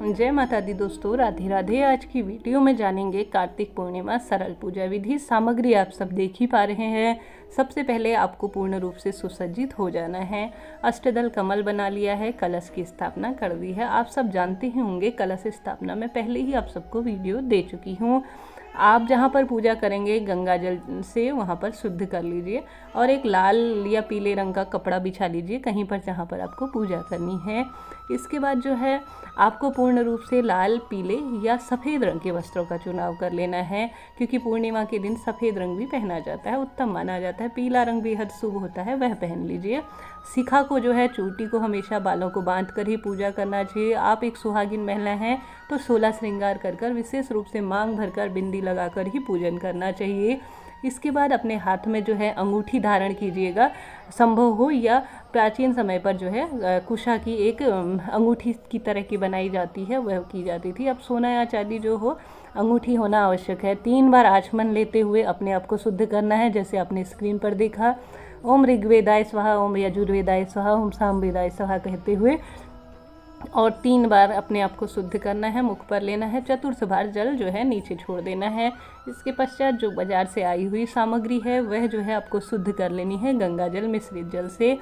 जय माता दी दोस्तों, राधे राधे। आज की वीडियो में जानेंगे कार्तिक पूर्णिमा सरल पूजा विधि। सामग्री आप सब देख ही पा रहे हैं। सबसे पहले आपको पूर्ण रूप से सुसज्जित हो जाना है। अष्टदल कमल बना लिया है, कलश की स्थापना कर दी है। आप सब जानते ही होंगे कलश स्थापना में पहले ही आप सबको वीडियो दे चुकी हूँ। आप जहाँ पर पूजा करेंगे गंगा जल से वहाँ पर शुद्ध कर लीजिए और एक लाल या पीले रंग का कपड़ा बिछा लीजिए कहीं पर जहाँ पर आपको पूजा करनी है। इसके बाद जो है आपको पूर्ण रूप से लाल, पीले या सफ़ेद रंग के वस्त्रों का चुनाव कर लेना है, क्योंकि पूर्णिमा के दिन सफ़ेद रंग भी पहना जाता है, उत्तम माना जाता है। पीला रंग बेहद शुभ होता है, वह पहन लीजिए। शिखा को जो है, चोटी को हमेशा बालों को बांध कर ही पूजा करना चाहिए। आप एक सुहागिन महिला हैं तो 16 श्रृंगार कर विशेष रूप से मांग भरकर बिंदी लगाकर ही पूजन करना चाहिए। इसके बाद अपने हाथ में जो है अंगूठी धारण कीजिएगा। संभव हो या प्राचीन समय पर जो है कुशा की एक अंगूठी की तरह की बनाई जाती है, वह की जाती थी। अब सोना या चांदी जो हो, अंगूठी होना आवश्यक है। 3 बार आचमन लेते हुए अपने आप को शुद्ध करना है, जैसे आपने स्क्रीन पर देखा। ओम ऋग्वेदाय स्वाहा, ओम यजुर्वेदाय स्वाहा, ओम सामवेदाय स्वाहा कहते हुए और 3 बार अपने आप को शुद्ध करना है। मुख पर लेना है। चतुर्थ बार जल जो है नीचे छोड़ देना है। इसके पश्चात जो बाजार से आई हुई सामग्री है वह जो है आपको शुद्ध कर लेनी है गंगा जल मिश्रित जल से।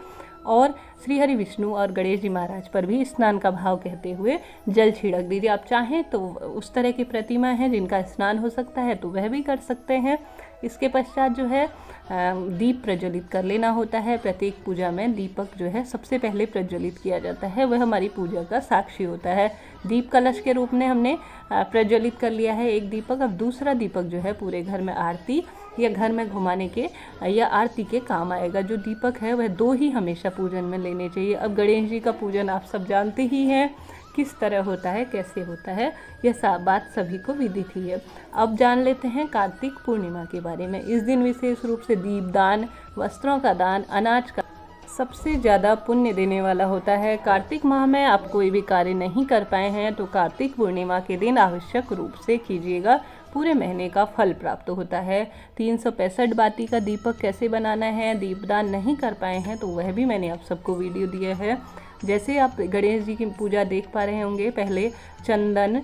और श्री हरि विष्णु और गणेश जी महाराज पर भी स्नान का भाव कहते हुए जल छिड़क दीजिए। आप चाहें तो उस तरह की प्रतिमा है जिनका स्नान हो सकता है तो वह भी कर सकते हैं। इसके पश्चात जो है दीप प्रज्वलित कर लेना होता है। प्रत्येक पूजा में दीपक जो है सबसे पहले प्रज्वलित किया जाता है, वह हमारी पूजा का साक्षी होता है। दीप कलश के रूप में हमने प्रज्वलित कर लिया है एक दीपक। अब दूसरा दीपक जो है पूरे घर में आरती या घर में घुमाने के या आरती के काम आएगा। जो दीपक है वह 2 ही हमेशा पूजन में लेने चाहिए। अब गणेश जी का पूजन आप सब जानते ही हैं किस तरह होता है, कैसे होता है, यह बात सभी को विदित ही है। अब जान लेते हैं कार्तिक पूर्णिमा के बारे में। इस दिन विशेष रूप से दीपदान, वस्त्रों का दान, अनाज का सबसे ज़्यादा पुण्य देने वाला होता है। कार्तिक माह में आप कोई भी कार्य नहीं कर पाए हैं तो कार्तिक पूर्णिमा के दिन आवश्यक रूप से कीजिएगा, पूरे महीने का फल प्राप्त होता है। 365 बाती का दीपक कैसे बनाना है, दीपदान नहीं कर पाए हैं तो वह भी मैंने आप सबको वीडियो दिया है। जैसे आप गणेश जी की पूजा देख पा रहे होंगे, पहले चंदन,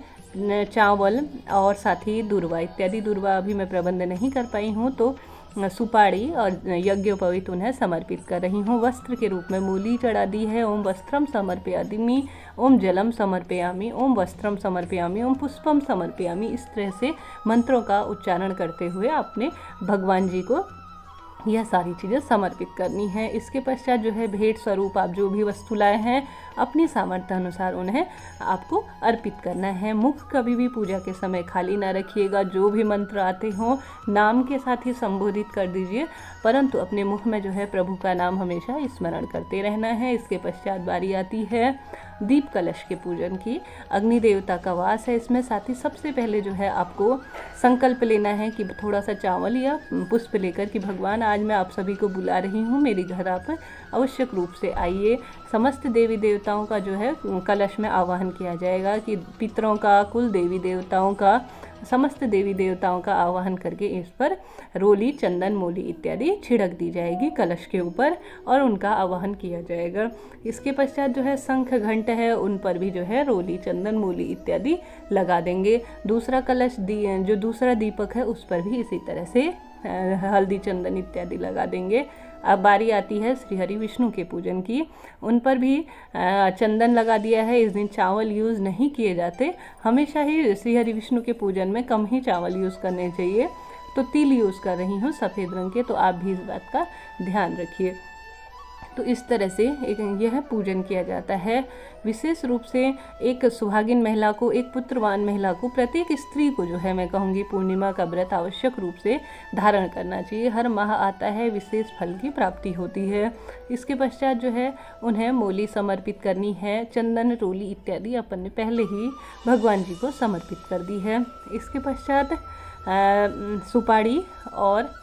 चावल और साथ ही दूर्वा इत्यादि, दूर्वा अभी मैं प्रबंध नहीं कर पाई हूँ तो सुपारी और यज्ञोपवीत उन्हें समर्पित कर रही हूँ। वस्त्र के रूप में मूली चढ़ा दी है। ओम वस्त्रम समर्पयामि, ओम जलम समर्पयामि, ओम वस्त्रम समर्पयामि, ओम पुष्पम समर्पयामि। इस तरह से मंत्रों का उच्चारण करते हुए आपने भगवान जी को यह सारी चीज़ें समर्पित करनी है। इसके पश्चात जो है भेंट स्वरूप आप जो भी वस्तु लाए हैं अपनी सामर्थ्य अनुसार उन्हें आपको अर्पित करना है। मुख कभी भी पूजा के समय खाली ना रखिएगा। जो भी मंत्र आते हों नाम के साथ ही संबोधित कर दीजिए, परंतु अपने मुख में जो है प्रभु का नाम हमेशा स्मरण करते रहना है। इसके पश्चात बारी आती है दीप कलश के पूजन की। अग्नि देवता का वास है इसमें। साथ ही सबसे पहले जो है आपको संकल्प लेना है कि थोड़ा सा चावल या पुष्प लेकर कि भगवान आज मैं आप सभी को बुला रही हूँ, मेरे घर आप आवश्यक रूप से आइए। समस्त देवी देवताओं का जो है कलश में आवाहन किया जाएगा कि पितरों का, कुल देवी देवताओं का, समस्त देवी देवताओं का आवाहन करके इस पर रोली, चंदन, मोली इत्यादि छिड़क दी जाएगी कलश के ऊपर और उनका आवाहन किया जाएगा। इसके पश्चात जो है शंख घंट है उन पर भी जो है रोली, चंदन, मोली इत्यादि लगा देंगे। दूसरा कलश जो दूसरा दीपक है उस पर भी इसी तरह से हल्दी, चंदन इत्यादि लगा देंगे। अब बारी आती है श्री हरि विष्णु के पूजन की। उन पर भी चंदन लगा दिया है। इस दिन चावल यूज़ नहीं किए जाते। हमेशा ही श्री हरि विष्णु के पूजन में कम ही चावल यूज़ करने चाहिए। तो तिल यूज़ कर रही हूँ सफ़ेद रंग के, तो आप भी इस बात का ध्यान रखिए। तो इस तरह से यह पूजन किया जाता है। विशेष रूप से एक सुहागिन महिला को, एक पुत्रवान महिला को, प्रत्येक स्त्री को जो है मैं कहूँगी पूर्णिमा का व्रत आवश्यक रूप से धारण करना चाहिए। हर माह आता है, विशेष फल की प्राप्ति होती है। इसके पश्चात जो है उन्हें मोली समर्पित करनी है। चंदन, रोली इत्यादि अपन ने पहले ही भगवान जी को समर्पित कर दी है। इसके पश्चात सुपारी और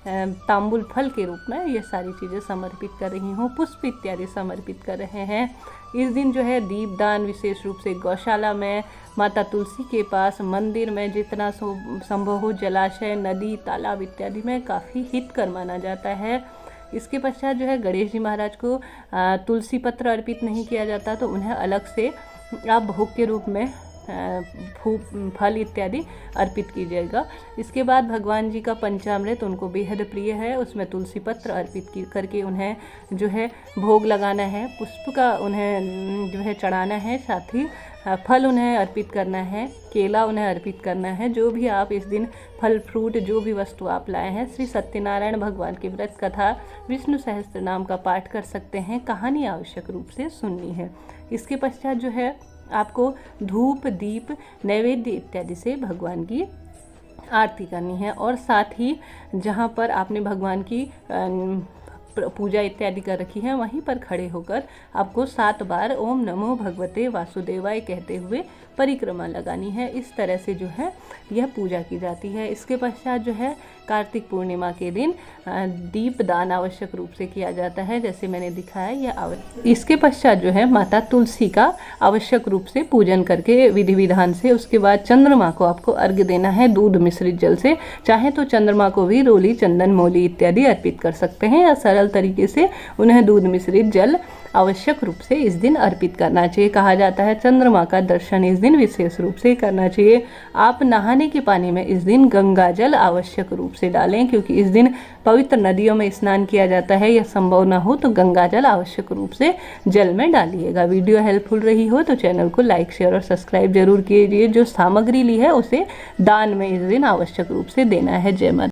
तांबुल फल के रूप में ये सारी चीज़ें समर्पित कर रही हूँ। पुष्प इत्यादि समर्पित कर रहे हैं। इस दिन जो है दीपदान विशेष रूप से गौशाला में, माता तुलसी के पास, मंदिर में जितना संभव हो, जलाशय, नदी, तालाब इत्यादि में काफ़ी हितकर माना जाता है। इसके पश्चात जो है गणेश जी महाराज को तुलसी पत्र अर्पित नहीं किया जाता, तो उन्हें अलग से आप भोग के रूप में फल इत्यादि अर्पित कीजिएगा। इसके बाद भगवान जी का पंचामृत उनको बेहद प्रिय है, उसमें तुलसी पत्र अर्पित करके उन्हें जो है भोग लगाना है, पुष्प का उन्हें जो है चढ़ाना है, साथ ही फल उन्हें अर्पित करना है, केला उन्हें अर्पित करना है। जो भी आप इस दिन फल फ्रूट जो भी वस्तु आप लाए हैं, श्री सत्यनारायण भगवान की व्रत कथा विष्णु सहस्त्र नाम का पाठ कर सकते हैं, कहानी आवश्यक रूप से सुननी है। इसके पश्चात जो है आपको धूप दीप नैवेद्य इत्यादि से भगवान की आरती करनी है, और साथ ही जहाँ पर आपने भगवान की पूजा इत्यादि कर रखी है वहीं पर खड़े होकर आपको 7 बार ओम नमो भगवते वासुदेवाय कहते हुए परिक्रमा लगानी है। इस तरह से जो है यह पूजा की जाती है। इसके पश्चात जो है कार्तिक पूर्णिमा के दिन दीप दान आवश्यक रूप से किया जाता है, जैसे मैंने दिखाया यह इसके पश्चात जो है माता तुलसी का आवश्यक रूप से पूजन करके विधि विधान से उसके बाद चंद्रमा को आपको अर्घ्य देना है दूध मिश्रित जल से। चाहे तो चंद्रमा को भी रोली चंदन मोली इत्यादि अर्पित कर सकते हैं, या सरल तरीके से उन्हें दूध मिश्रित जल आवश्यक रूप से इस दिन अर्पित करना चाहिए। कहा जाता है चंद्रमा का दर्शन इस दिन विशेष रूप से करना चाहिए। आप नहाने के पानी में इस दिन गंगा जल आवश्यक रूप से डालें, क्योंकि इस दिन पवित्र नदियों में स्नान किया जाता है। यह संभव न हो तो गंगा जल आवश्यक रूप से जल में डालिएगा। वीडियो हेल्पफुल रही हो तो चैनल को लाइक शेयर और सब्सक्राइब जरूर कीजिए। जो सामग्री ली है उसे दान में इस दिन आवश्यक रूप से देना है। जय माता।